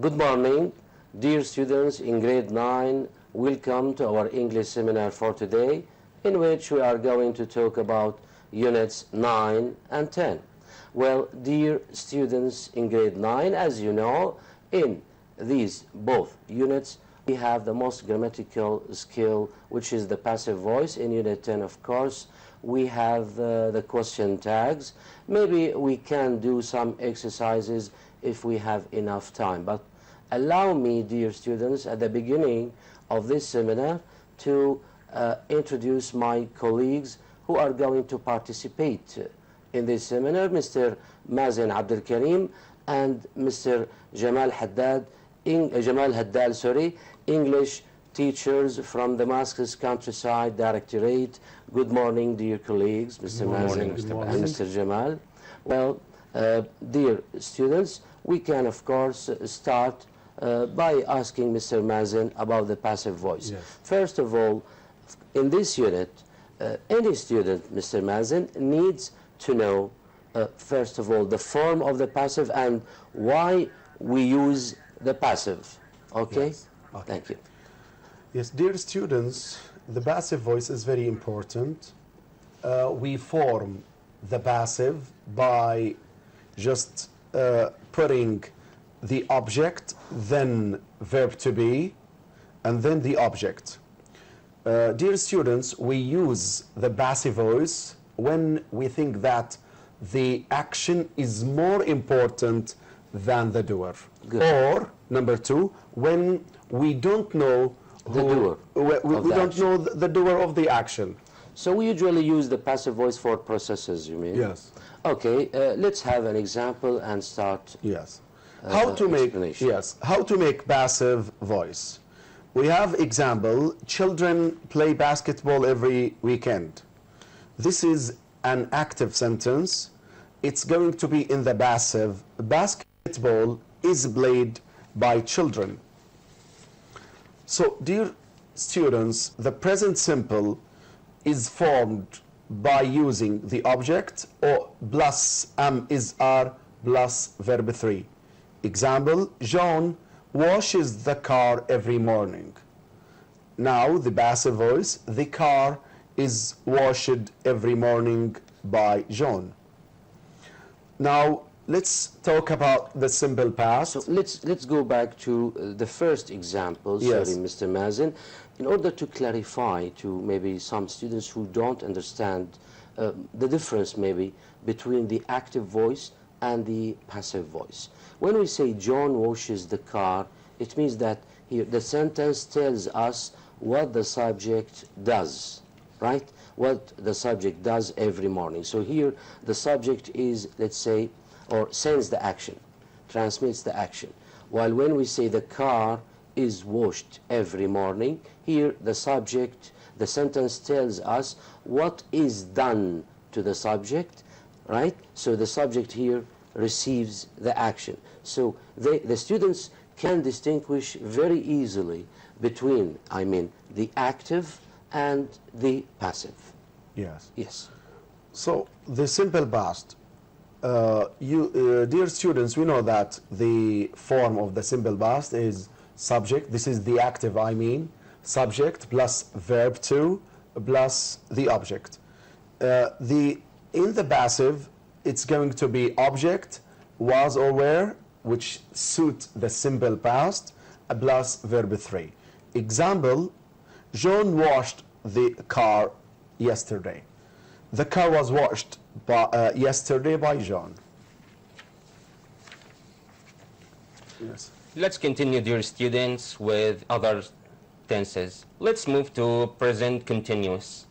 Good morning, dear students in grade 9. Welcome to our English seminar for today, in which we are going to talk about units 9 and 10. Well, dear students in grade 9, as you know, in these both units, we have the most grammatical skill, which is the passive voice. In unit 10, of course, we have the question tags. Maybe we can do some exercises if we have enough time. But allow me, dear students, at the beginning of this seminar to introduce my colleagues who are going to participate in this seminar, Mr. Mazen Abdel Karim and Mr. Jamal Haddad, English teachers from Damascus Countryside Directorate. Good morning, dear colleagues, Mr. Mazen and Mr. Jamal. Well, dear students, we can, of course, start by asking Mr. Mazen about the passive voice. Yes. First of all, in this unit, any student, Mr. Mazen, needs to know, first of all, the form of the passive and why we use the passive. Okay? Yes. Okay. Thank you. Yes, dear students, the passive voice is very important. We form the passive by just putting the object, then verb to be, and then the object. Dear students, we use the passive voice when we think that the action is more important than the doer. Good. Or, number two, when we don't know The doer we don't know the doer of the action. So we usually use the passive voice for processes, you mean? Yes. Okay, let's have an example and start. Yes. How to make passive voice. We have example, children play basketball every weekend. This is an active sentence. It's going to be in the passive. Basketball is played by children. So, dear students, the present simple is formed by using the object or plus is are plus verb 3. Example, John washes the car every morning. Now, the passive voice, the car is washed every morning by John. Now, let's talk about the simple past. So let's go back to the first example, Yes. sorry, Mr. Mazen, in order to clarify to maybe some students who don't understand the difference maybe between the active voice and the passive voice. When we say John washes the car, it means that here the sentence tells us what the subject does, right? What the subject does every morning. So here the subject is, let's say, or sends the action, transmits the action. While when we say the car is washed every morning, here the subject, the sentence tells us what is done to the subject, right? So the subject here receives the action. So the students can distinguish very easily between, the active and the passive. Yes. Yes. So, the simple past. Dear students, we know that the form of the simple past is subject. This is the active, subject plus verb 2 plus the object. In the passive, it's going to be object, was or were, which suit the simple past, plus verb 3. Example, John washed the car yesterday. The car was washed yesterday by John. Yes. Let's continue, dear students, with other tenses. Let's move to present continuous.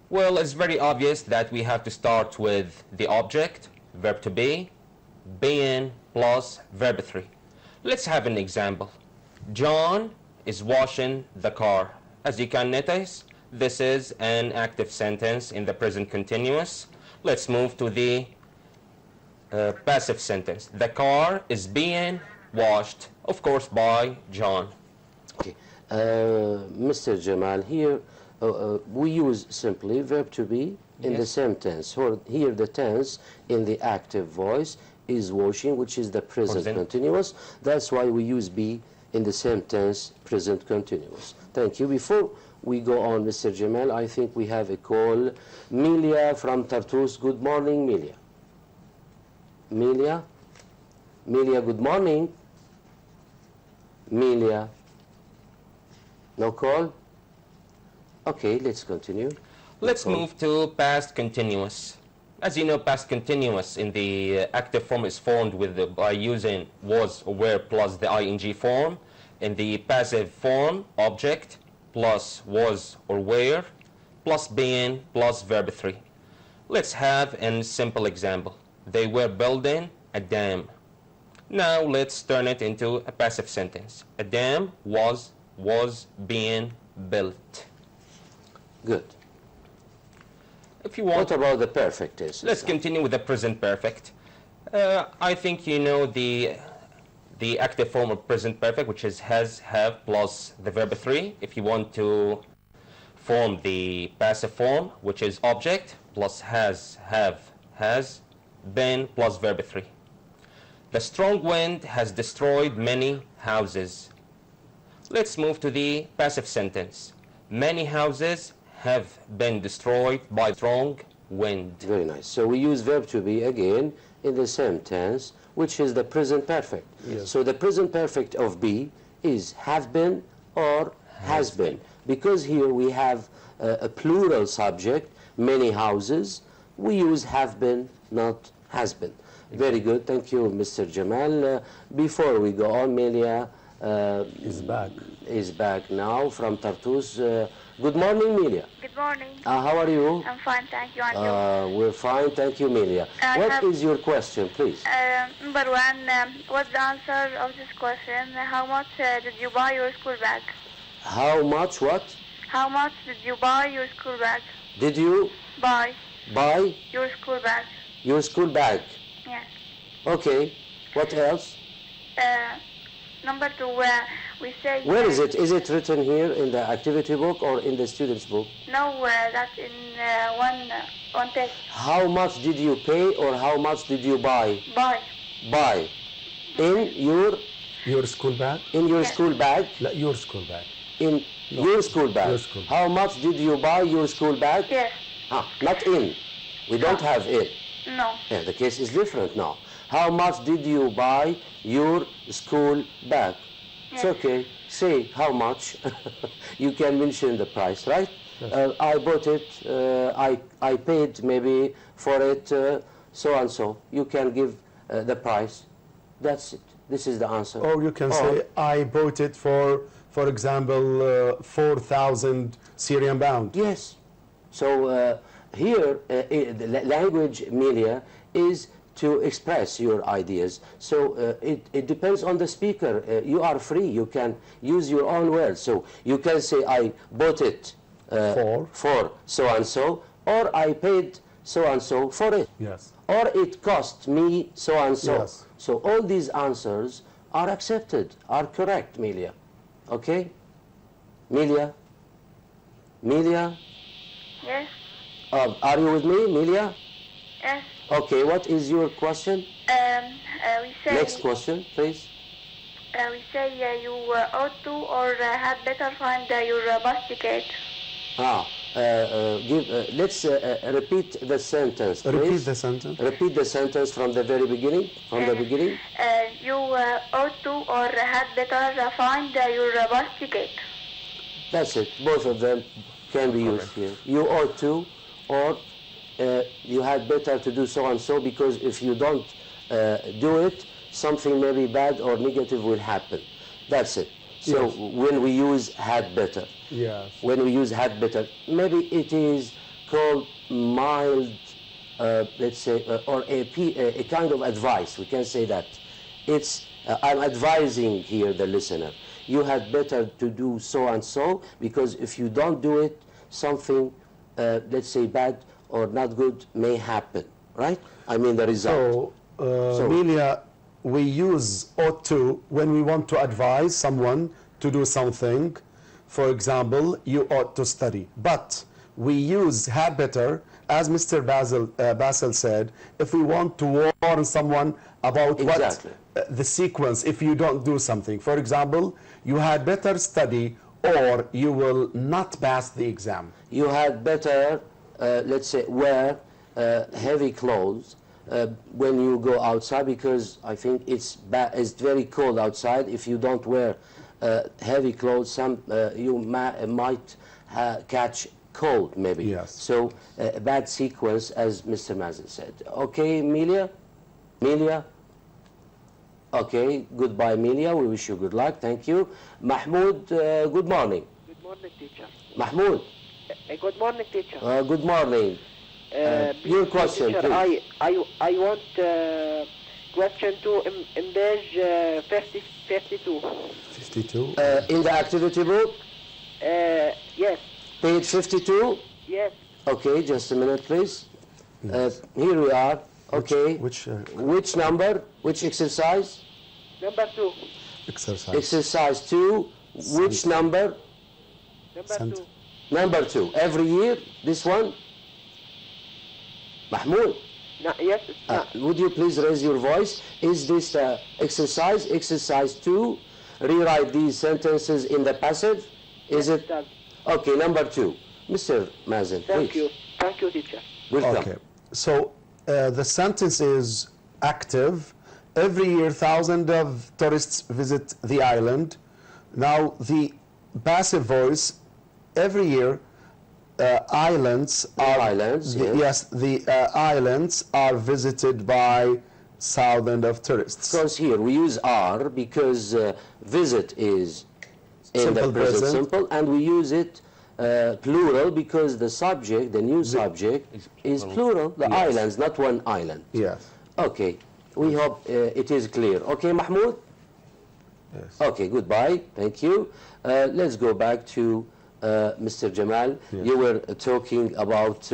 Well, it's very obvious that we have to start with the object, verb to be, being plus verb 3. Let's have an example. John is washing the car. As you can notice, this is an active sentence in the present continuous. Let's move to the passive sentence. The car is being washed, of course, by John. Okay. Mr. Jamal, here we use simply verb to be in the same tense. Or here the tense in the active voice is washing, which is the present continuous. That's why we use be in the same tense, present continuous. Thank you. Before we go on, Mr. Jamal, I think we have a call. Melia from Tartus. Good morning, Melia. Melia? Melia, good morning. Melia? No call? Okay, let's continue. Let's move to past continuous. As you know, past continuous in the active form is formed by using was or were plus the ing form. In the passive form, object plus was or were plus being plus verb 3. Let's have a simple example. They were building a dam. Now let's turn it into a passive sentence. A dam was being built. Good. If you want, what about the perfect tense? Let's continue with the present perfect. I think you know the active form of present perfect, which is has, have, plus the verb 3. If you want to form the passive form, which is object, plus has, have, has, been, plus verb 3. The strong wind has destroyed many houses. Let's move to the passive sentence. Many houses have been destroyed by strong wind. Very nice. So we use verb to be again in the same tense, which is the present perfect. Yes. So the present perfect of be is have been or has been. Because here we have a plural subject, many houses, we use have been, not has been. Very good. Thank you, Mr. Jamal. Before we go on, Melia is back now from Tartus. Good morning, Melia. Good morning. How are you? I'm fine, thank you. And you? We're fine, thank you, Melia. What is your question, please? Number one, what's the answer of this question? How much did you buy your school bag? How much what? How much did you buy your school bag? Did you Buy buy your school bag? your school bag? Yes. Okay. What else? Number two, we say... Where is it? Is it written here in the activity book or in the student's book? No, that's in one text. How much did you pay or how much did you buy? Buy. Buy. In your school bag? In your school bag? Your school bag. In your school bag. Your school bag. How much did you buy your school bag? Yes. Not in. We don't have in. No. Yeah, the case is different now. How much did you buy your school bag? It's okay. Say how much. You can mention the price, right? I bought it. I paid maybe for it so and so. You can give the price. That's it. This is the answer. Or you can say I bought it for example, 4,000 Syrian pound. Yes. So here, the language, Melia, is to express your ideas. So it depends on the speaker. You are free. You can use your own words. So you can say, I bought it for so-and-so, or I paid so-and-so for it. Yes. Or it cost me so-and-so. Yes. So all these answers are accepted, are correct, Melia. Okay? Melia? Melia? Yes. Are you with me, Melia? Yes. Okay, what is your question? We say... Next question, please. We say you ought to or had better find your bus ticket. Let's repeat the sentence, please. Repeat the sentence. Repeat the sentence from the very beginning. The beginning. You ought to or had better find your bus ticket. That's it. Both of them can be used here. You ought to, or you had better to do so and so, because if you don't do it, something maybe bad or negative will happen. That's it. So when we use had better, when we use had better, maybe it is called mild, let's say, or a kind of advice. We can say that. It's I'm advising here the listener. You had better to do so and so, because if you don't do it, something, let's say, bad or not good may happen, right? I mean the result. So, Melia, we use ought to when we want to advise someone to do something. For example, you ought to study. But we use had better as Mr. Basil said, if we want to warn someone about Exactly. what the sequence, if you don't do something, for example, you had better study or you will not pass the exam. You had better, let's say, wear heavy clothes when you go outside, because I think it's very cold outside. If you don't wear heavy clothes, you might catch cold, maybe. Yes. So a bad sequence, as Mr. Mazen said. Okay, Emilia? Emilia? Okay, goodbye, Emilia. We wish you good luck. Thank you. Mahmoud, good morning. Good morning, teacher. Mahmoud. Good morning, teacher. Good morning. Your question, teacher, please. I want question 2 in page 52. 52? In the activity book, Yes. page 52. Yes. Okay, just a minute, please. Here we are. Okay. Which number? Which exercise? Number 2. Exercise. Exercise 2. Which number? Number 2. Number 2. Every year, this one? Mahmoud, No, yes. would you please raise your voice? Is this exercise? Exercise 2. Rewrite these sentences in the passive. Is it? Okay, number 2. Mr. Mazen, please. Thank you. Thank you, teacher. Welcome. Okay, so the sentence is active. Every year, thousands of tourists visit the island. Now, the passive voice, every year, islands are islands, yes. the islands are visited by thousands of tourists. Because here we use are because visit is in Simple the present present. simple, and we use it plural because the subject, the new subject, is plural. The Yes. islands, not one island. Yes. Okay, we hope it is clear. Okay, Mahmoud? Yes. Okay, goodbye. Thank you. Let's go back to Mr. Jamal. Yes. You were talking about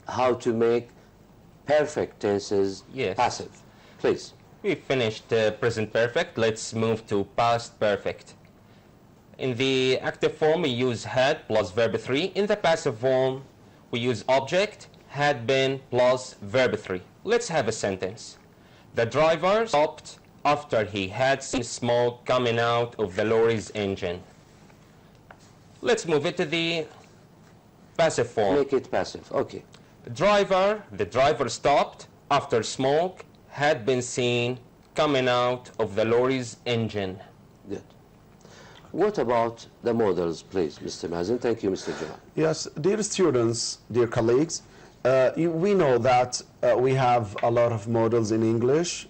how to make perfect tenses Yes. passive. Please. We finished present perfect. Let's move to past perfect. In the active form, we use had plus verb 3. In the passive form, we use object, had been plus verb 3. Let's have a sentence. The driver stopped after he had seen smoke coming out of the lorry's engine. Let's move it to the passive form. Make it passive. Okay. The driver stopped after smoke had been seen coming out of the lorry's engine. Good. What about the models, please, Mr. Mazen? Thank you, Mr. Jamal. Yes, dear students, dear colleagues, we know that we have a lot of models in English.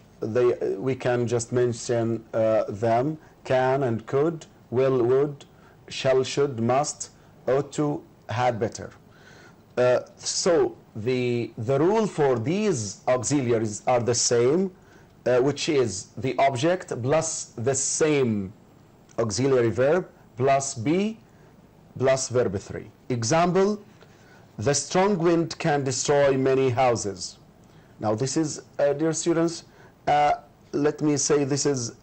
We can just mention them: can and could, will, would, shall, should, must, ought to, had better. So the rule for these auxiliaries are the same, which is the object plus the same auxiliary verb plus be plus verb 3. Example: the strong wind can destroy many houses. Now this is, dear students, let me say this is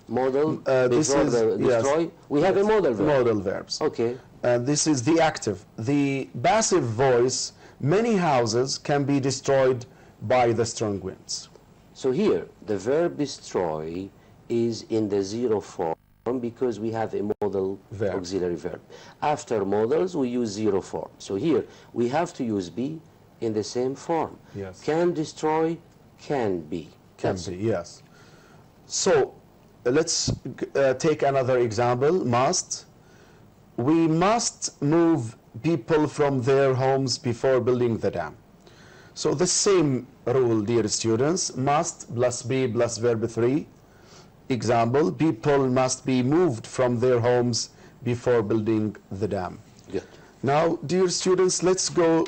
Model, this before is, the yes. destroy. We have a model verb. modal verbs. Okay. This is the active. The passive voice: many houses can be destroyed by the strong winds. So here, the verb destroy is in the zero form because we have a modal Verb. auxiliary verb. After modals, we use zero form. So here, we have to use be in the same form. Yes. Can destroy, can be. Can That's be, yes. So let's take another example. Must. We must move people from their homes before building the dam. So the same rule, dear students: must plus be plus verb 3. Example: people must be moved from their homes before building the dam. Good. Now, dear students, let's go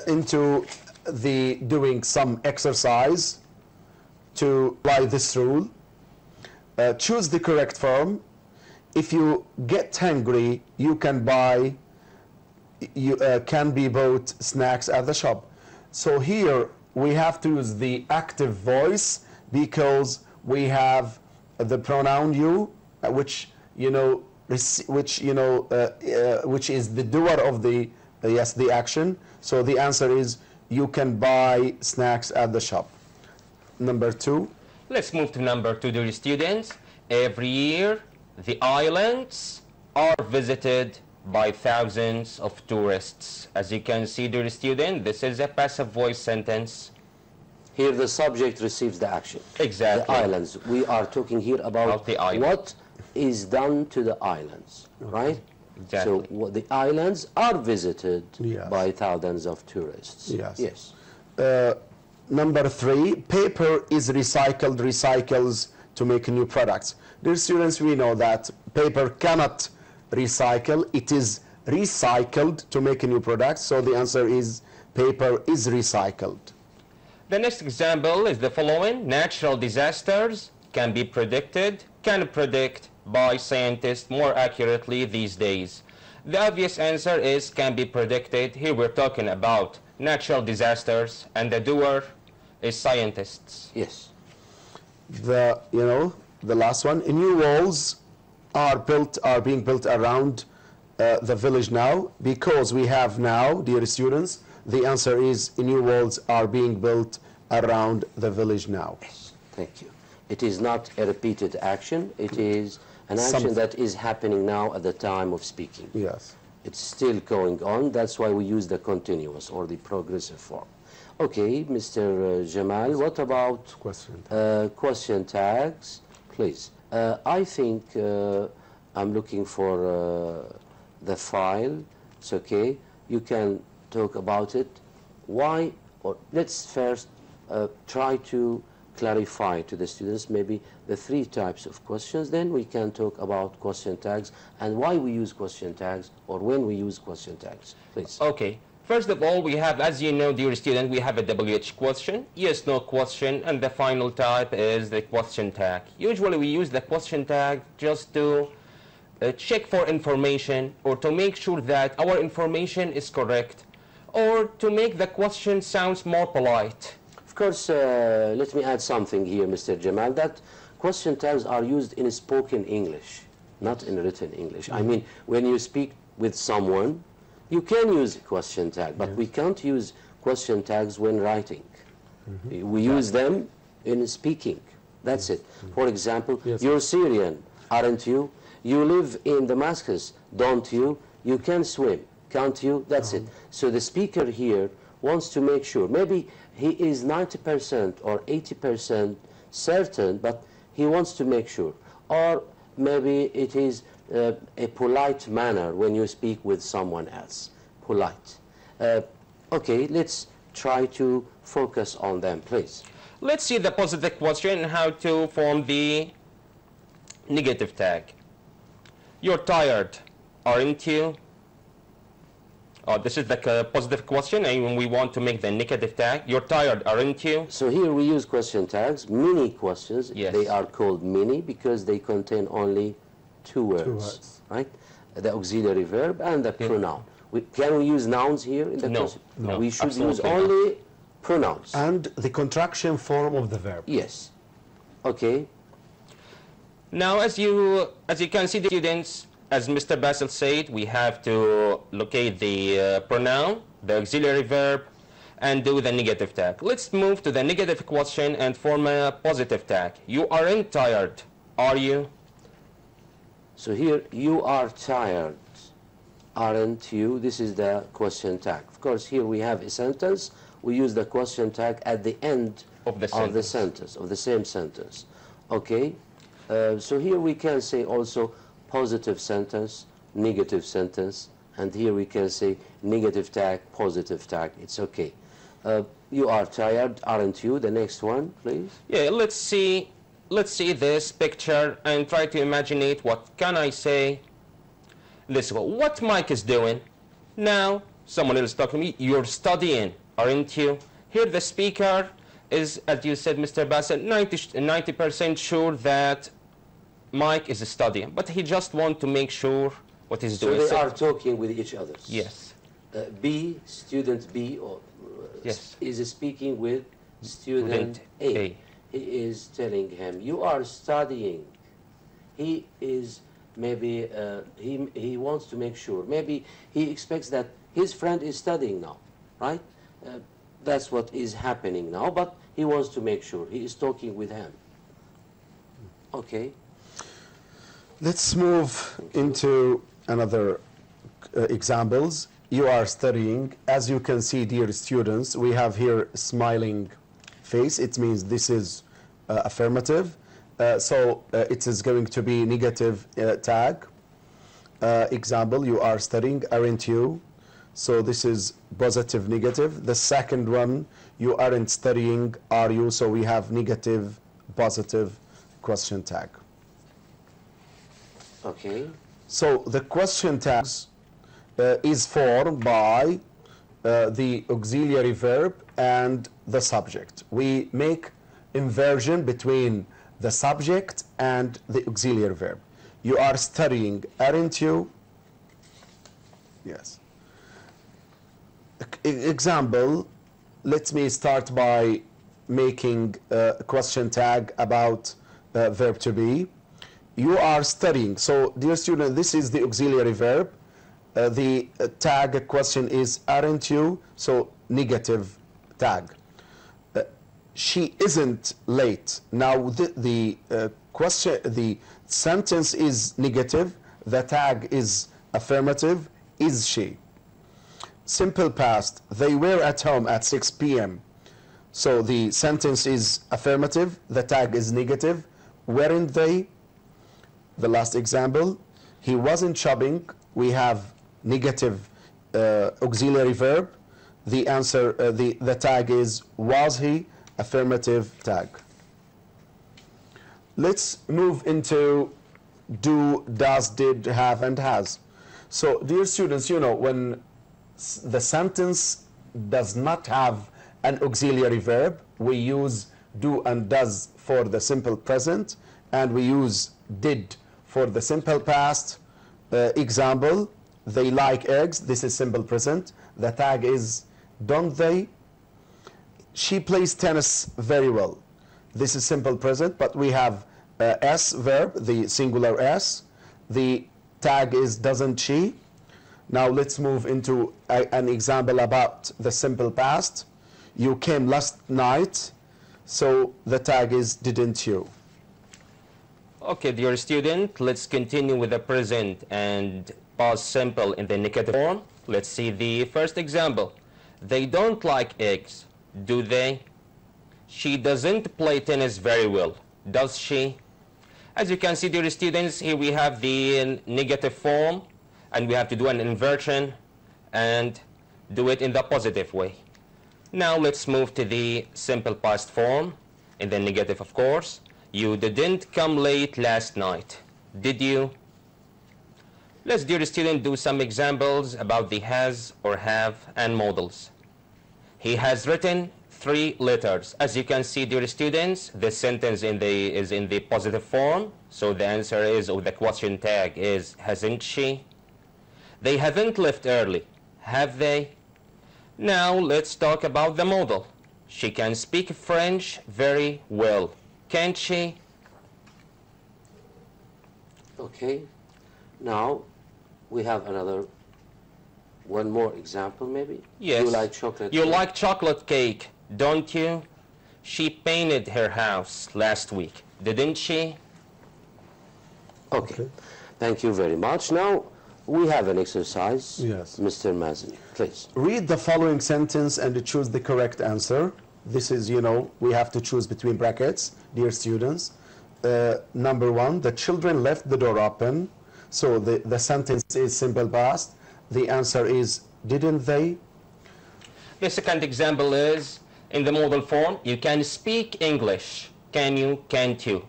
into the doing some exercise to apply this rule. Choose the correct form. If you get hungry, you can buy, can be bought snacks at the shop. So here we have to use the active voice because we have the pronoun you, which is the doer of the Yes, the action. So the answer is you can buy snacks at the shop. Number 2. Let's move to number 2, dear students. Every year, the islands are visited by thousands of tourists. As you can see, dear student, this is a passive voice sentence. Here the subject receives the action. Exactly. The islands. We are talking here about the island. what is done to the islands, right? Exactly. So the islands are visited Yes. by thousands of tourists. Yes. Yes. Number 3, paper is recycles to make new products. Dear students, we know that paper cannot recycle. It is recycled to make new products. So the answer is paper is recycled. The next example is the following. Natural disasters can predict by scientists more accurately these days. The obvious answer is can be predicted. Here we're talking about natural disasters, and the doer is scientists. Yes. The last one, new walls are being built around the village now because we have now, dear students, the answer is new walls are being built around the village now. Yes. Thank you. It is not a repeated action. It is an action that is happening now at the time of speaking. Yes. It's still going on. That's why we use the continuous or the progressive form. Okay, Mr. Jamal, what about question tags? Please. I think I'm looking for the file. It's okay. You can talk about it. Why? Or let's first try to clarify to the students maybe the 3 types of questions. Then we can talk about question tags and why we use question tags or when we use question tags. Please. Okay. First of all, we have, as you know, dear student, we have a WH question, yes, no question, and the final type is the question tag. Usually we use the question tag just to check for information or to make sure that our information is correct or to make the question sounds more polite. Of course, let me add something here, Mr. Jamal, that question tags are used in spoken English, not in written English. I mean, when you speak with someone, you can use question tag, but we can't use question tags when writing. We use them in speaking. That's it. For example, you're Syrian, aren't you? You live in Damascus, don't you? You can swim, can't you? That's it. So the speaker here wants to make sure. Maybe he is 90% or 80% certain, but he wants to make sure. Or maybe it is a polite manner when you speak with someone else. Polite. Okay, let's try to focus on them, please. Let's see the positive question and how to form the negative tag. You're tired, aren't you? This is the positive question, and we want to make the negative tag. You're tired, aren't you? So here we use question tags, mini questions. Yes. They are called mini because they contain only two words. Right? The auxiliary verb and the pronoun. Can we use nouns here in the question? No, we should use absolutely only pronouns. And the contraction form of the verb. Yes. Okay. Now, as you can see, the students, as Mr. Basil said, we have to locate the pronoun, the auxiliary verb, and do the negative tag. Let's move to the negative question and form a positive tag. You aren't tired, are you? So here, you are tired, aren't you? This is the question tag. Of course, here we have a sentence. We use the question tag at the end of the same sentence. Okay. So here we can say also positive sentence, negative sentence, and here we can say negative tag, positive tag. It's okay. You are tired, aren't you? The next one, please. Yeah, let's see this picture and try to imagine it. What can I say? Let's go. What Mike is doing? Now, someone else talking to me. You're studying, aren't you? Here the speaker is, as you said, Mr. Bassett, 90% sure that Mike is studying, but he just wants to make sure what he's doing. So they are talking with each other. Yes. Student B yes. is speaking with student A. He is telling him, you are studying. He is maybe, he wants to make sure. Maybe he expects that his friend is studying now, right? That's what is happening now, but he wants to make sure. He is talking with him. Okay. Let's move into another examples. You are studying. As you can see, dear students, we have here smiling face. It means this is affirmative. So it is going to be negative tag. Example, you are studying, aren't you? So this is positive, negative. The second one, you aren't studying, are you? So we have negative, positive question tag. Okay. So the question tags is formed by the auxiliary verb and the subject. We make inversion between the subject and the auxiliary verb. You are studying, aren't you? Yes. Example, let me start by making a question tag about verb to be. You are studying. So, dear student, this is the auxiliary verb. The tag question is aren't you? So, negative tag. She isn't late. Now, the sentence is negative. The tag is affirmative. Is she? Simple past. They were at home at 6 p.m. So the sentence is affirmative. The tag is negative. Weren't they? The last example. He wasn't shopping. We have negative auxiliary verb. The answer, the tag is was he? Affirmative tag. Let's move into do, does, did, have, and has. So, dear students, you know, when the sentence does not have an auxiliary verb, we use do and does for the simple present, and we use did for the simple past. Example, they like eggs. This is simple present. The tag is don't they? She plays tennis very well. This is simple present, but we have S verb, the singular S. The tag is doesn't she? Now let's move into an example about the simple past. You came last night, so the tag is didn't you? Okay, dear student, let's continue with the present and past simple in the negative form. Let's see the first example. They don't like eggs, do they? She doesn't play tennis very well, does she? As you can see, dear students, here we have the negative form, and we have to do an inversion and do it in the positive way. Now let's move to the simple past form, in the negative, of course. You didn't come late last night, did you? Let's, dear student, do some examples about the has or have and modals. He has written 3 letters. As you can see, dear students, the sentence is in the positive form, so the answer is, or the question tag is, hasn't she? They haven't left early, have they? Now let's talk about the modal. She can speak French very well, can't she? Okay. Now we have one more example maybe? Yes. You like chocolate You cake? like chocolate cake, don't you? She painted her house last week, didn't she? Okay. Thank you very much. Now we have an exercise. Yes. Mr. Mazen, please. Read the following sentence and choose the correct answer. This is, you know, we have to choose between brackets, dear students. Number 1, the children left the door open. So the sentence is simple past. The answer is, didn't they? The second example is, in the modal form, you can speak English, can you, can't you?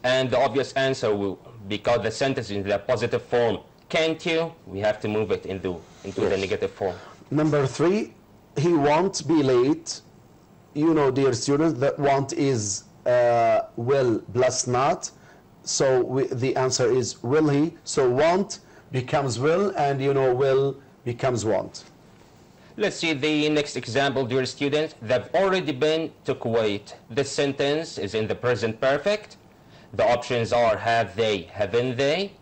And the obvious answer will, because the sentence is in the positive form, can't you, we have to move it into the negative form. Number 3, he won't be late. You know, dear students, that won't is will plus not. So the answer is will he. So won't becomes will, and you know, will becomes won't. Let's see the next example, dear students. They've already been to Kuwait. This sentence is in the present perfect. The options are have they, haven't they?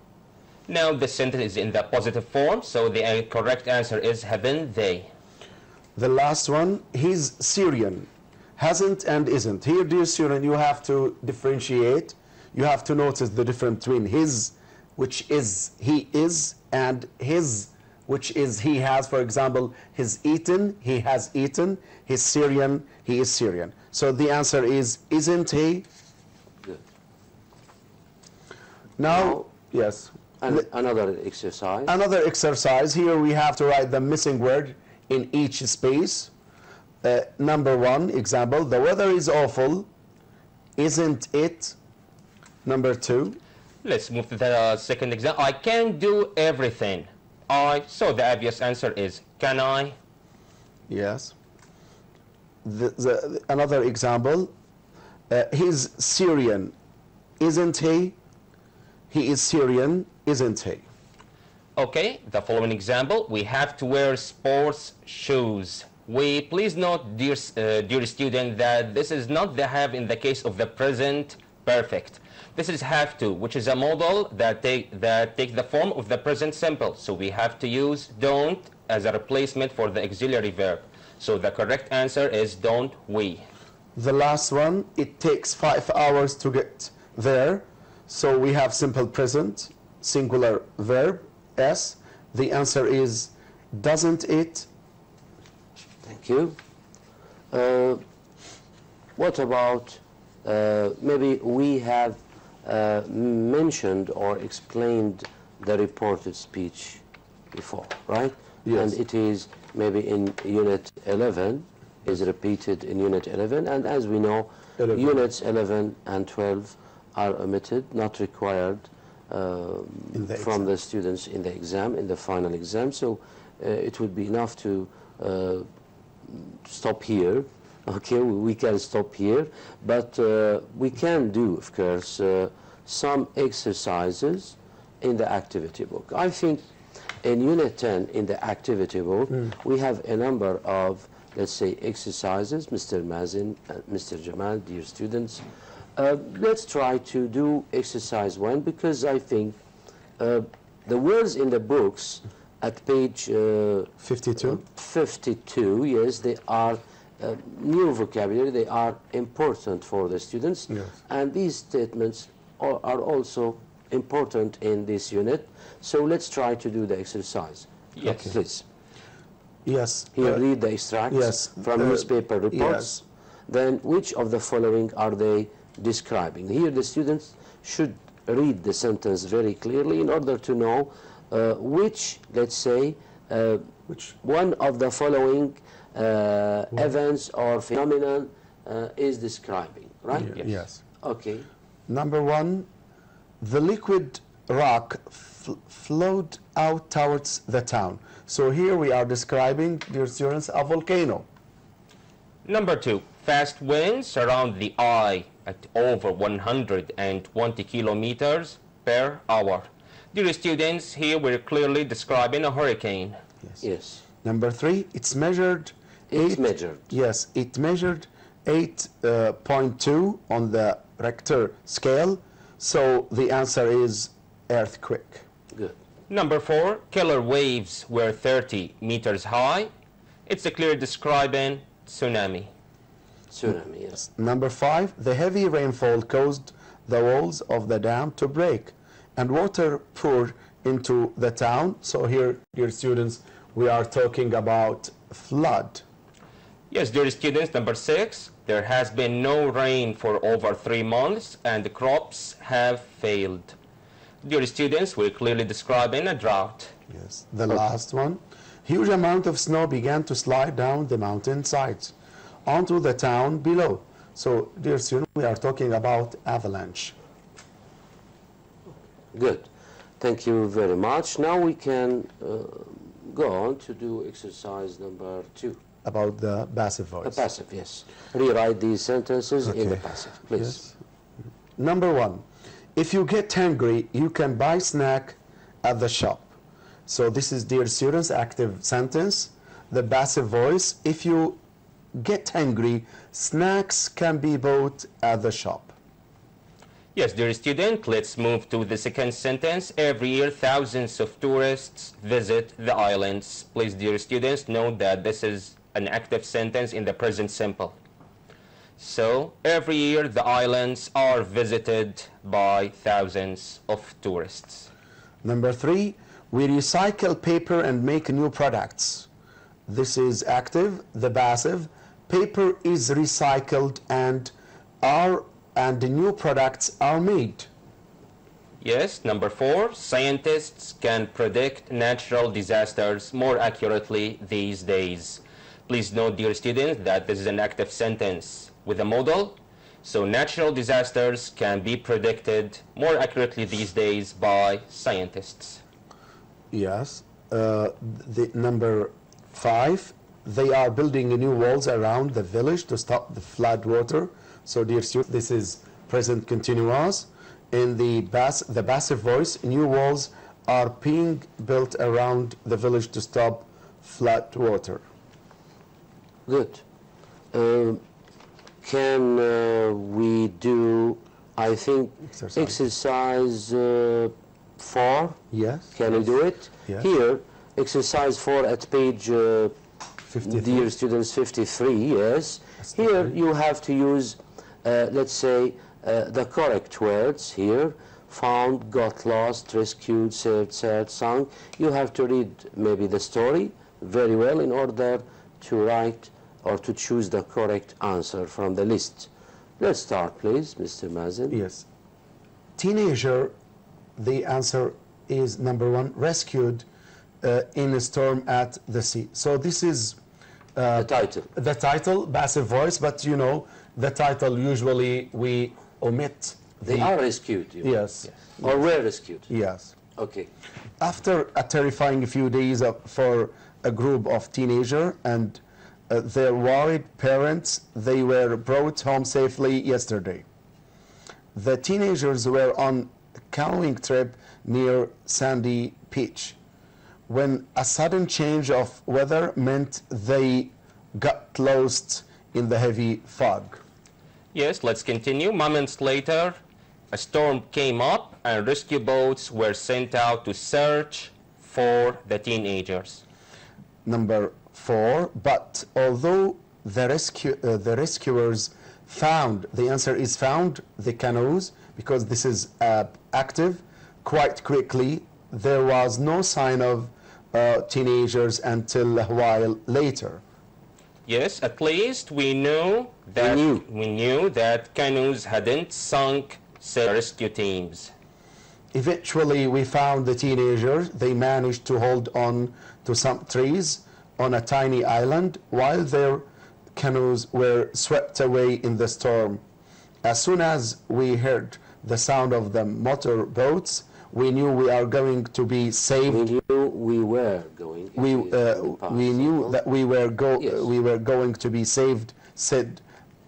Now the sentence is in the positive form, so the correct answer is haven't they. The last one, he's Syrian. Hasn't and isn't. Here, dear student, you have to differentiate. You have to notice the difference between his, which is he is, and his, which is he has. For example, he's eaten, he has eaten. He's Syrian, he is Syrian. So the answer is, isn't he? Good. Now, yes. Another exercise. Another exercise. Here we have to write the missing word in each space. Number 1, example, the weather is awful. Isn't it? Number 2. Let's move to the second example. I can't do everything. So the obvious answer is, can I? Yes. Another example, he's Syrian. Isn't he? He is Syrian, isn't he? Okay, the following example, we have to wear sports shoes. Please note, dear student, that this is not the have in the case of the present perfect. This is have to, which is a modal that take the form of the present simple. So we have to use don't as a replacement for the auxiliary verb. So the correct answer is don't we. The last one, it takes 5 hours to get there. So we have simple present, singular verb, S. The answer is, doesn't it? Thank you. What about, maybe we have mentioned or explained the reported speech before, right? Yes. And it is maybe in Unit 11, is repeated in Unit 11, and as we know, 11. Units 11 and 12 are omitted, not required from the students in the exam, in the final exam. So it would be enough to stop here. Okay, we can stop here, but we can do, of course, some exercises in the activity book. I think in Unit 10, in the activity book, we have a number of, let's say, exercises. Mr. Mazin, Mr. Jamal, dear students, let's try to do exercise 1, because I think the words in the books at page 52. 52, yes, they are new vocabulary, they are important for the students, Yes. and these statements are also important in this unit. So let's try to do the exercise. Yes. Okay. Please. Yes. Here, read the extracts yes. from newspaper reports. Yes. Then, which of the following are they describing? Here, the students should read the sentence very clearly in order to know which, let's say, Which? one of the following events or phenomenon is describing, right? Yes. Yes. Okay. Number 1, the liquid rock flowed out towards the town. So here we are describing, dear students, a volcano. Number 2, fast winds surround the eye at over 120 kilometers per hour. Dear students, here we're clearly describing a hurricane. Yes. Yes. Number 3, it's measured. Yes, it measured 8.2 on the Richter scale. So the answer is earthquake. Good. Number 4, killer waves were 30 meters high. It's a clear describing tsunami. Tsunami, yes. Number 5, the heavy rainfall caused the walls of the dam to break and water poured into the town. So here, dear students, we are talking about flood. Yes, dear students, number 6, there has been no rain for over 3 months and the crops have failed. Dear students, we're clearly describing a drought. Yes. The last one, huge amount of snow began to slide down the mountain sides onto the town below. So, dear students, we are talking about avalanche. Good. Thank you very much. Now we can go on to do exercise number 2. About the passive voice. The passive, yes. Rewrite these sentences in the passive, please. Yes. Number 1, if you get hungry, you can buy snack at the shop. So this is, dear students, active sentence. The passive voice, if you get hungry, snacks can be bought at the shop. Yes, dear student, let's move to the second sentence. Every year, thousands of tourists visit the islands. Please, dear students, note that this is an active sentence in the present simple. So, every year, the islands are visited by thousands of tourists. Number 3, we recycle paper and make new products. This is active. The passive, paper is recycled and new products are made. Yes, number 4, scientists can predict natural disasters more accurately these days. Please note, dear students, that this is an active sentence with a modal. So natural disasters can be predicted more accurately these days by scientists. Yes. The number 5, they are building new walls around the village to stop the flood water. So, dear students, this is present continuous. In the passive voice, new walls are being built around the village to stop flood water. Good. Can we do, I think, exercise 4? Yes. Can we do it? Yes. Here, exercise 4 at page, 53. dear students, 53, yes. Here you have to use, let's say, the correct words here. Found, got lost, rescued, saved, sad, sung. You have to read maybe the story very well in order to write or to choose the correct answer from the list. Let's start, please, Mr. Mazen. Yes. Teenager, the answer is number 1, rescued in a storm at the sea. So this is The title. the title, passive voice, but you know, the title usually we omit. They are rescued, you mean? Yes. Or were rescued. Yes. Okay. After a terrifying few days for a group of teenagers and their worried parents, they were brought home safely yesterday. The teenagers were on a canoeing trip near Sandy Beach when a sudden change of weather meant they got lost in the heavy fog. Yes, let's continue. Moments later, a storm came up and rescue boats were sent out to search for the teenagers. Number 4, but although the rescuers found, the answer is found, the canoes, because this is active, quite quickly, there was no sign of teenagers until a while later. Yes, at least we knew that canoes hadn't sunk, said rescue teams. Eventually, we found the teenagers. They managed to hold on to some trees on a tiny island while their canoes were swept away in the storm. As soon as we heard the sound of the motor boats, we knew we are going to be saved. We knew we were going. We knew that we were going to be saved, said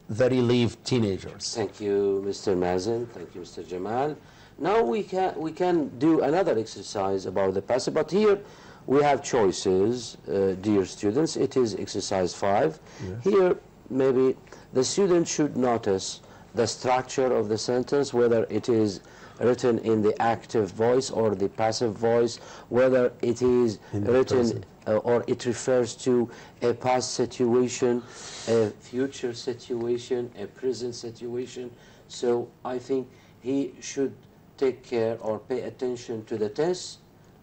the relieved teenagers. Thank you, Mr. Mazen. Thank you, Mr. Jamal. Now we can do another exercise about the passive, but here we have choices, dear students. It is exercise 5. Yes. Here, maybe the student should notice the structure of the sentence, whether it is written in the active voice or the passive voice, whether it is written or it refers to a past situation, a future situation, a present situation. So I think he should take care or pay attention to the tense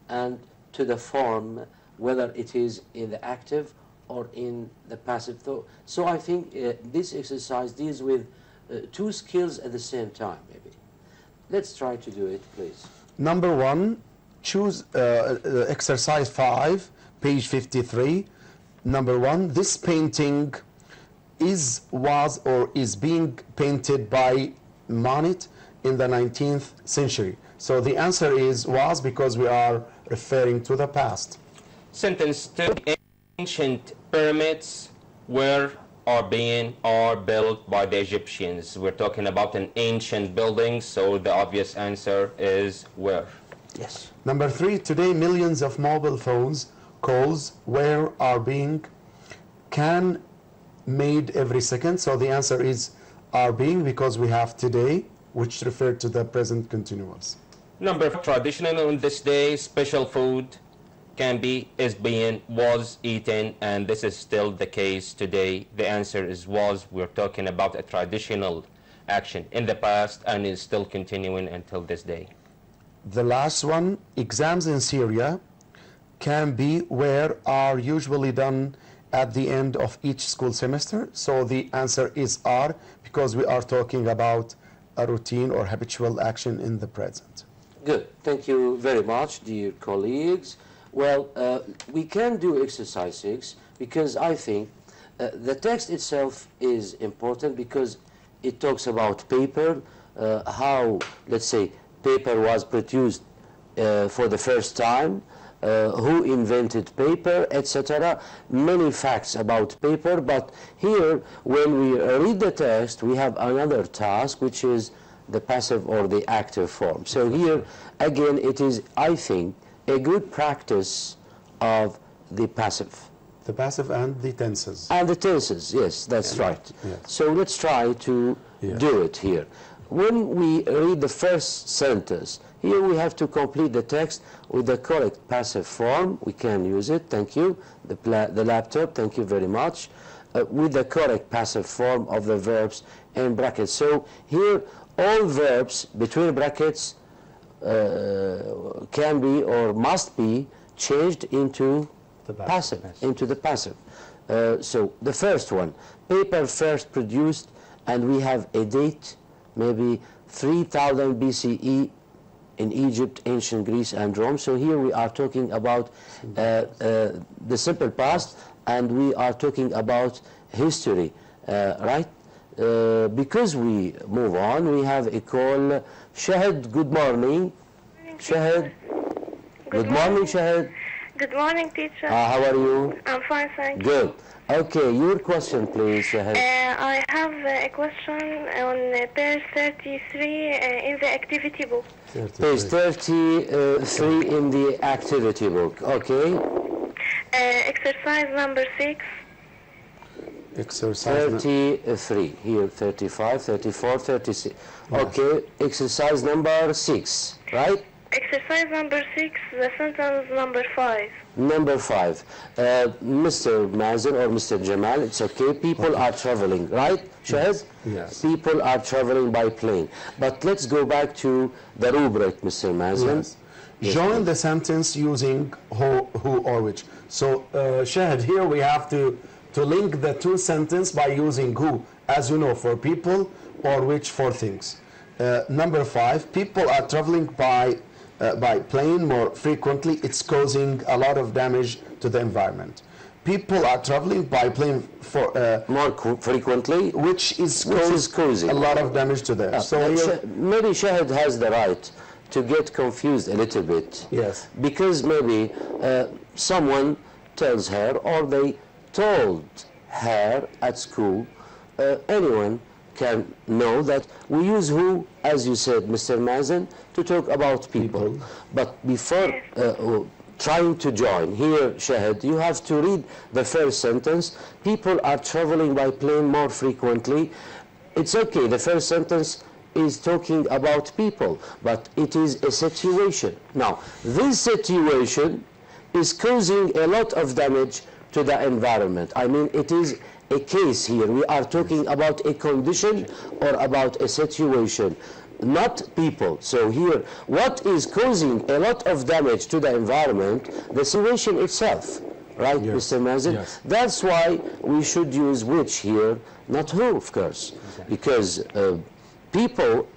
and to the form, whether it is in the active or in the passive. So I think this exercise deals with 2 skills at the same time, maybe. Let's try to do it, please. Number 1, choose exercise 5, page 53. Number 1, this painting was or is being painted by Monet in the 19th century. So the answer is was, because we are referring to the past. Sentence 2, ancient pyramids were are built by the Egyptians. We're talking about an ancient building, so the obvious answer is where. Yes. Number 3, today millions of mobile phones calls are being made every second. So the answer is are being, because we have today. which refer to the present continuous. Number 4, traditional on this day, special food can be, is being, was eaten, and this is still the case today. The answer is was. We're talking about a traditional action in the past and is still continuing until this day. The last one, exams in Syria can be, where, are usually done at the end of each school semester. So the answer is are, because we are talking about a routine or habitual action in the present. Good. Thank you very much, dear colleagues. Well, we can do exercise 6 because I think the text itself is important because it talks about paper, how, let's say, paper was produced for the first time, who invented paper, etc. Many facts about paper, but here, when we read the text, we have another task, which is the passive or the active form. So here, again, it is, I think, a good practice of the passive. The passive and the tenses. And the tenses, yes, that's right. Yes. So let's try to do it here. When we read the first sentence, here we have to complete the text with the correct passive form. We can use it, thank you. The laptop, thank you very much. With the correct passive form of the verbs in brackets. So here, all verbs between brackets can be or must be changed into the passive, into the passive. So the first one, paper first produced, and we have a date, maybe 3000 BCE in Egypt, ancient Greece, and Rome. So here we are talking about the simple past, and we are talking about history, right? Because we move on, we have a call. Shahid, good morning. Shahid. Good morning, Shahid. Good morning, teacher. How are you? I'm fine, thank you. Good. Okay, your question, please, Shahid. I have a question on page 33 in the activity book. Page 33 in the activity book. Okay. Exercise number 6. Exercise 33. Here, 35, 34, 36. Okay, exercise number 6, right? Exercise number 6, the sentence number 5. Number 5. Mr. Mazen or Mr. Jamal, it's okay. People are traveling, right, Shahid? Yes. People are traveling by plane. But let's go back to the rubric, Mr. Mazen. Yes. Join the sentence using who or which. So, Shahid, here we have to link the two sentences by using who, as you know, for people, or which for things. Number 5, people are traveling by plane more frequently. It's causing a lot of damage to the environment. People are traveling by plane for more frequently, which is causing a lot of damage to them. So maybe Shahid has the right to get confused a little bit. Yes. Because maybe someone tells her, or they told her at school, anyone can know that we use who, as you said, Mr. Mazen, to talk about people. But before trying to join, here, Shahid, you have to read the first sentence. People are traveling by plane more frequently. It's okay, the first sentence is talking about people, but it is a situation. Now, this situation is causing a lot of damage to the environment. I mean, it is a case here. We are talking about a condition or about a situation, not people. So here, what is causing a lot of damage to the environment? The situation itself, right, yes. Mr. Mazen? Yes. That's why we should use which here, not who, of course, because people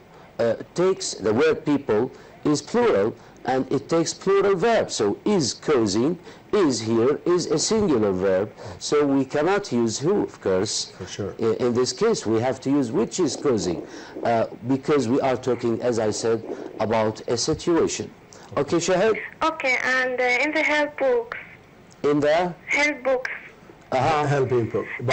takes, the word people is plural, and it takes plural verb. So is causing, is here, is a singular verb. So we cannot use who, of course. For sure. In this case, we have to use which is causing, because we are talking, as I said, about a situation. Okay, Shahid? Okay, and in the help books. In the? Help books. Helping book. The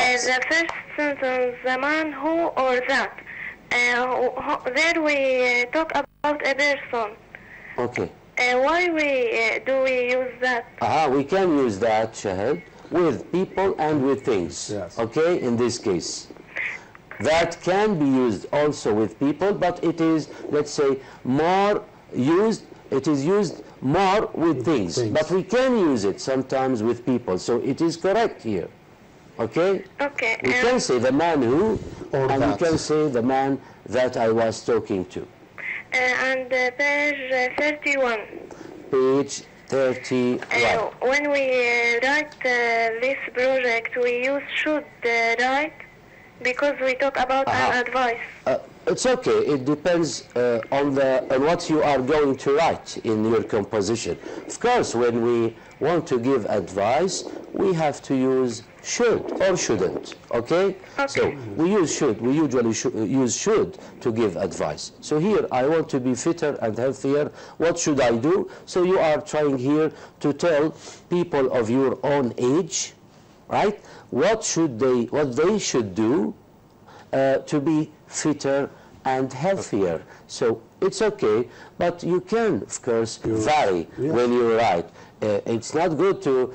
first sentence, the man who or that. There we talk about a person. Okay. Why do we use that? We can use that, Shahid, with people and with things. Yes. Okay, in this case. that can be used also with people, but it is, let's say, more used, it is used more with things. But we can use it sometimes with people, so it is correct here. Okay? Okay. We can say the man who, Or and that. we can say the man that I was talking to. And page 31. Page 31. When we write this project, we use should write because we talk about an advice. It's okay. It depends on what you are going to write in your composition. Of course, when we want to give advice, we have to use should or shouldn't. Okay? So we use should. We usually use should to give advice. So here, I want to be fitter and healthier. What should I do? So you are trying here to tell people of your own age, right? What they should do to be fitter and healthier. So it's okay, but you can, of course, vary when you write. It's not good to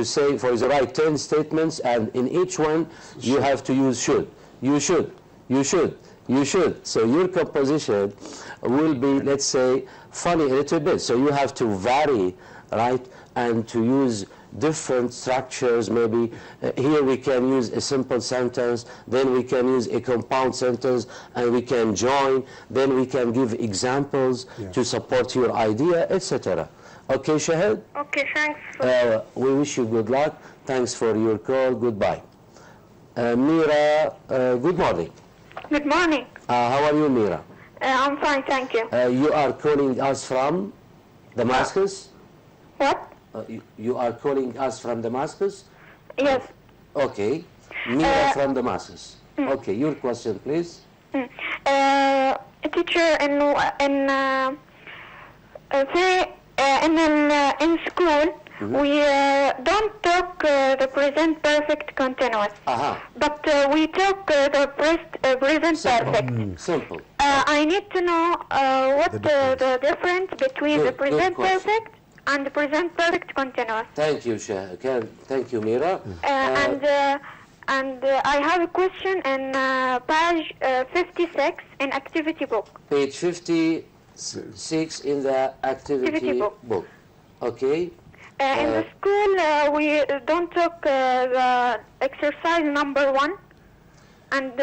say, for the right 10 statements, and in each one you have to use should. You should, you should, you should. So your composition will be, let's say, funny a little bit. So you have to vary, right, and to use different structures. Maybe here we can use a simple sentence, then we can use a compound sentence, and we can join, then we can give examples to support your idea, etc. Okay, Shahid? Okay, thanks. We wish you good luck. Thanks for your call. Goodbye. Mira, good morning. Good morning. How are you, Mira? I'm fine, thank you. You are calling us from Damascus? What? You are calling us from Damascus? Yes. Okay. Mira from Damascus. Okay, your question, please. Teacher, in school, we don't talk the present perfect continuous, but we talk the present perfect. Simple. I need to know what the difference between the present perfect and the present perfect continuous. Thank you, Thank you, Mira. And I have a question in page 56 in activity book. Page 56 in the activity book. Okay. In the school, we don't talk the exercise number 1 and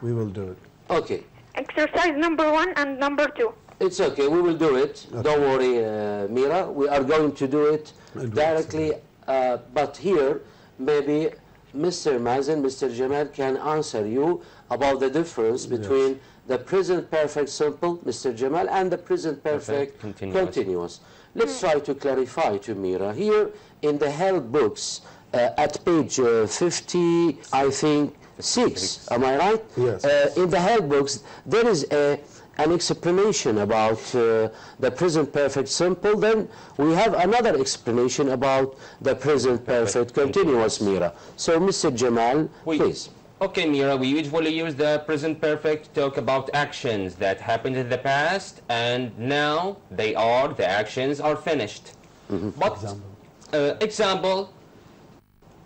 we will do it. Okay. Exercise number 1 and number 2. It's okay. We will do it. Okay. Don't worry, Mira. We are going to do it directly. But here, maybe Mr. Mazen, Mr. Jamal can answer you about the difference between the present perfect simple, Mr. Jamal, and the present perfect continuous. Let's try to clarify to Mira. Here in the help books, at page 50, I think, 6, am I right? Yes. In the help books, there is an explanation about the present perfect simple. Then we have another explanation about the present perfect continuous, Mira. So, Mr. Jamal, please. Okay, Mira, we usually use the present perfect to talk about actions that happened in the past, and now the actions are finished. But, example,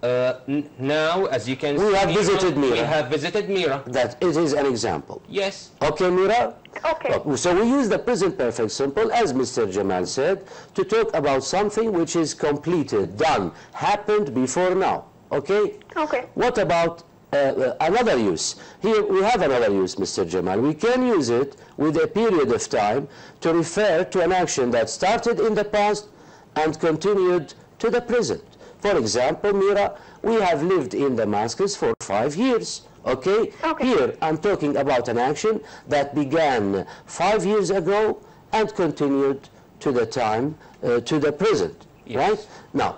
now, as you can see, we have visited Mira. We have visited Mira. That it is an example. Yes. Okay, Mira? Okay. So we use the present perfect simple, as Mr. Jamal said, to talk about something which is completed, done, happened before now. Okay? Okay. What about another use? Here we have another use, Mr. Jamal. We can use it with a period of time to refer to an action that started in the past and continued to the present. For example, Mira, we have lived in Damascus for 5 years. Okay? Here I'm talking about an action that began 5 years ago and continued to the time, to the present. Right? Now,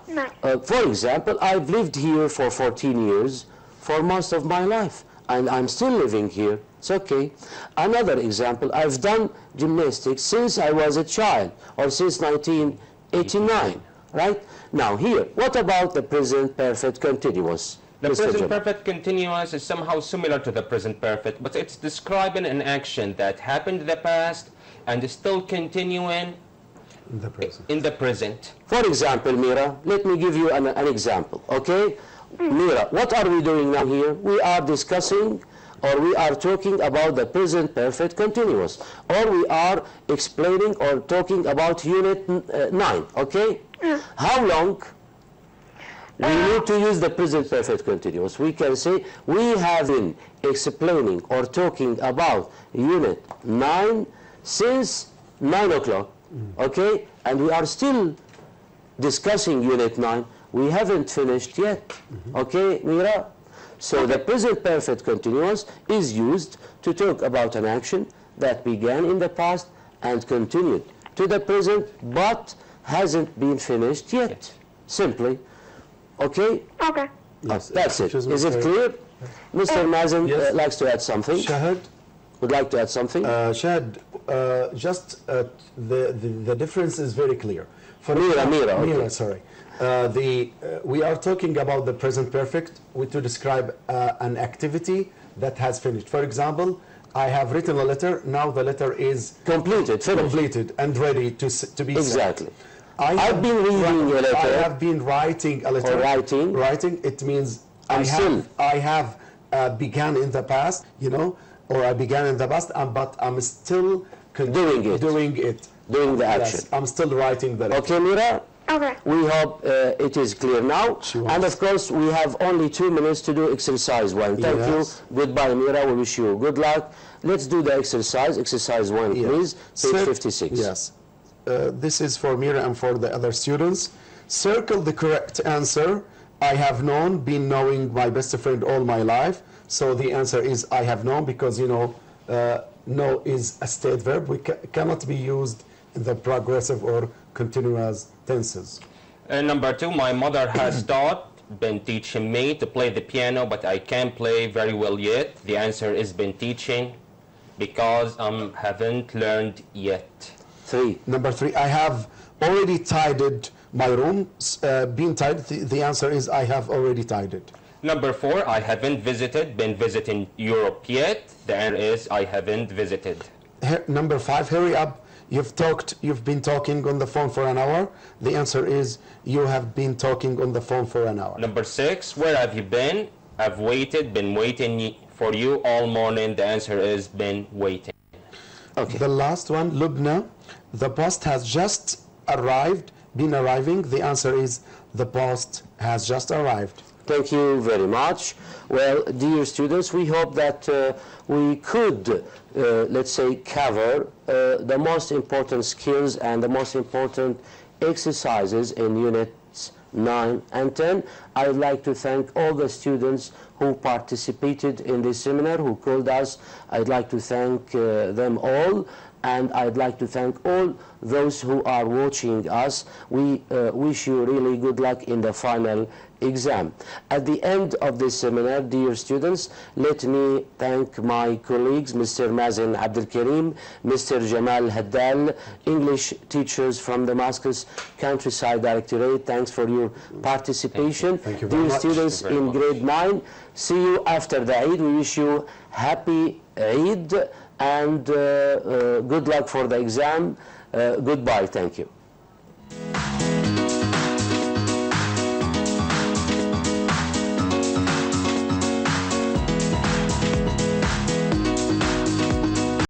for example, I've lived here for 14 years for most of my life, and I'm still living here. It's okay. Another example, I've done gymnastics since I was a child, or since 1989, right? Now here, what about the present perfect continuous? The present perfect continuous is somehow similar to the present perfect, but it's describing an action that happened in the past and is still continuing in the present. For example, Mira, let me give you an example, okay? Mira, what are we doing now here? We are discussing or we are talking about the present perfect continuous, or we are explaining or talking about unit 9, okay? How long we need to use the present perfect continuous? We can say we have been explaining or talking about unit 9 since 9 o'clock, okay? And we are still discussing unit 9. We haven't finished yet, okay, Mira? So the present perfect continuous is used to talk about an action that began in the past and continued to the present but hasn't been finished yet, simply. Okay? Okay. Yes, That's it. Is it clear? Mr. Mazen likes to add something. Shahid? Would like to add something? Shahid, just the difference is very clear. For Mira, okay. Mira, sorry. We are talking about the present perfect to describe an activity that has finished. For example, I have written a letter. Now the letter is Completed, finished. completed and ready to be Exactly. sent. I've been reading a letter. I have been writing a letter. Or writing. Writing. It means I have began in the past, you know, or I began in the past, but I'm still Doing it. Doing the action. Yes, I'm still writing the letter. Okay, Mira? Okay. We hope it is clear now. And of course, we have only 2 minutes to do exercise 1. Thank you. Goodbye, Mira. We wish you good luck. Let's do the exercise. Exercise 1, please. Page 56. Yes. This is for Mira and for the other students. Circle the correct answer. I have known, been knowing my best friend all my life. So the answer is I have known, because, you know, know is a state verb. We cannot be used in the progressive or continuous tenses. Number 2, my mother has been teaching me to play the piano, but I can't play very well yet. The answer is been teaching, because I haven't learned yet. 3. Number 3, I have already tidied my room. Been tidied, the answer is I have already tidied. Number 4, I haven't been visiting Europe yet. The answer is I haven't visited. Number 5, hurry up. You've been talking on the phone for an hour. The answer is you have been talking on the phone for an hour. Number 6, where have you been? I've been waiting for you all morning. The answer is been waiting. Okay. The last one, Lubna, the post has just been arriving. The answer is the post has just arrived. Thank you very much. Well, dear students, we hope that we could, let's say, cover the most important skills and the most important exercises in units 9 and 10. I would like to thank all the students who participated in this seminar, who called us. I'd like to thank them all. And I'd like to thank all those who are watching us. We wish you really good luck in the final exam. At the end of this seminar, dear students, let me thank my colleagues, Mr. Mazen Abdel Karim, Mr. Jamal Haddal, English teachers from Damascus Countryside Directorate. Thanks for your participation. Thank you very dear much. students in grade 9, see you after the Eid. We wish you happy Eid and good luck for the exam. Goodbye. Thank you.